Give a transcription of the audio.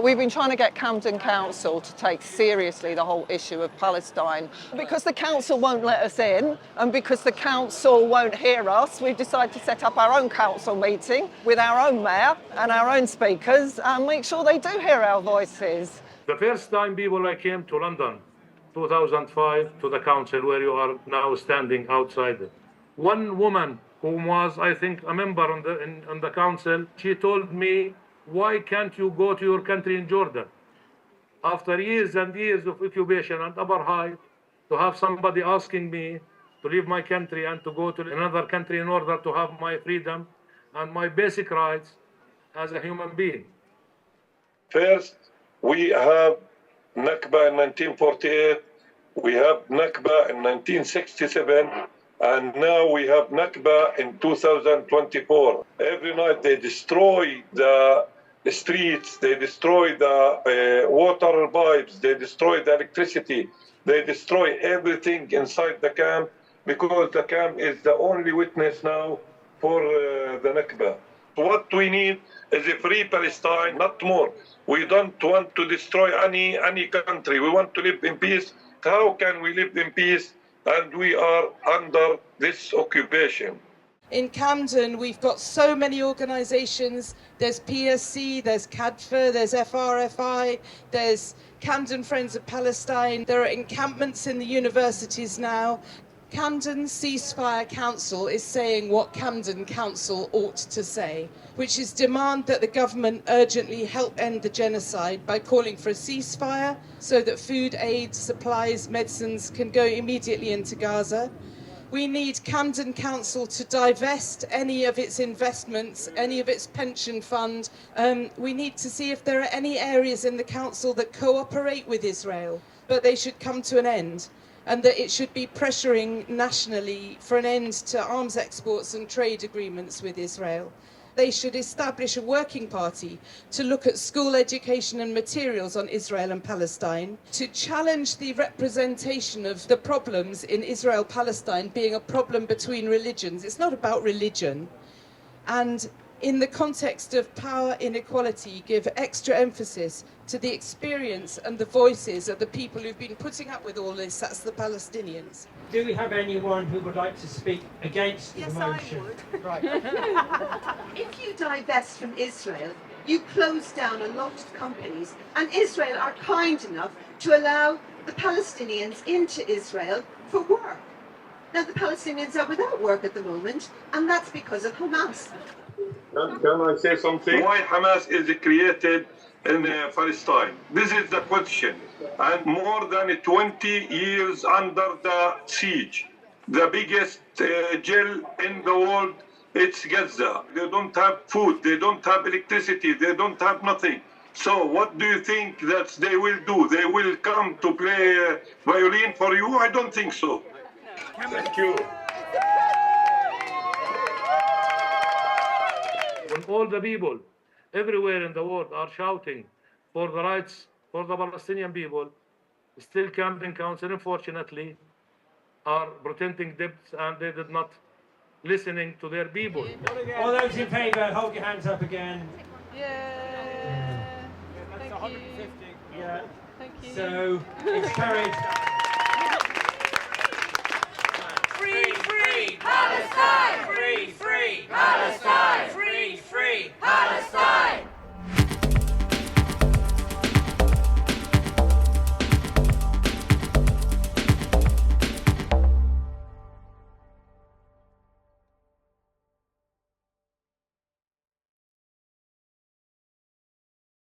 We've been trying to get Camden Council to take seriously the whole issue of Palestine. Because the council won't let us in and because the council won't hear us, we've decided to set up our own council meeting with our own mayor and our own speakers and make sure they do hear our voices. The first time I came to London, 2005, to the council where you are now standing outside it. One woman who was, I think, a member on the council, she told me, why can't you go to your country in Jordan? After years and years of occupation and apartheid, to have somebody asking me to leave my country and to go to another country in order to have my freedom and my basic rights as a human being. First, we have Nakba in 1948, we have Nakba in 1967, and now we have Nakba in 2024. Every night they destroy the streets, they destroy the water pipes, they destroy the electricity, they destroy everything inside the camp because the camp is the only witness now for the Nakba. What we need is a free Palestine, not more. We don't want to destroy any country. We want to live in peace. How can we live in peace and we are under this occupation? In Camden, we've got so many organisations. There's PSC, there's CADFA, there's FRFI, there's Camden Friends of Palestine. There are encampments in the universities now. Camden Ceasefire Council is saying what Camden Council ought to say, which is demand that the government urgently help end the genocide by calling for a ceasefire so that food aid, supplies, medicines can go immediately into Gaza. We need Camden Council to divest any of its investments, any of its pension fund. We need to see if there are any areas in the council that cooperate with Israel, but they should come to an end, and that it should be pressuring nationally for an end to arms exports and trade agreements with Israel. They should establish a working party to look at school education and materials on Israel and Palestine, to challenge the representation of the problems in Israel-Palestine being a problem between religions. It's not about religion. And in the context of power inequality, give extra emphasis to the experience and the voices of the people who've been putting up with all this, that's the Palestinians. Do we have anyone who would like to speak against the motion? Yes, I would. Right. If you divest from Israel, you close down a lot of companies, and Israel are kind enough to allow the Palestinians into Israel for work. Now, the Palestinians are without work at the moment, and that's because of Hamas. Can I say something? Why Hamas is created in Palestine? This is the question. And more than 20 years under the siege. The biggest jail in the world, it's Gaza. They don't have food, they don't have electricity, they don't have nothing. So what do you think that they will do? They will come to play violin for you? I don't think so. Thank you. When all the people everywhere in the world are shouting for the rights for the Palestinian people, still Camden Council, unfortunately, are pretending depths and they did not listening to their people. All those in favour, hold your hands up again. Yeah. That's 150. Yeah. Thank you. So it's carried. Free, free Palestine! Free, free Palestine!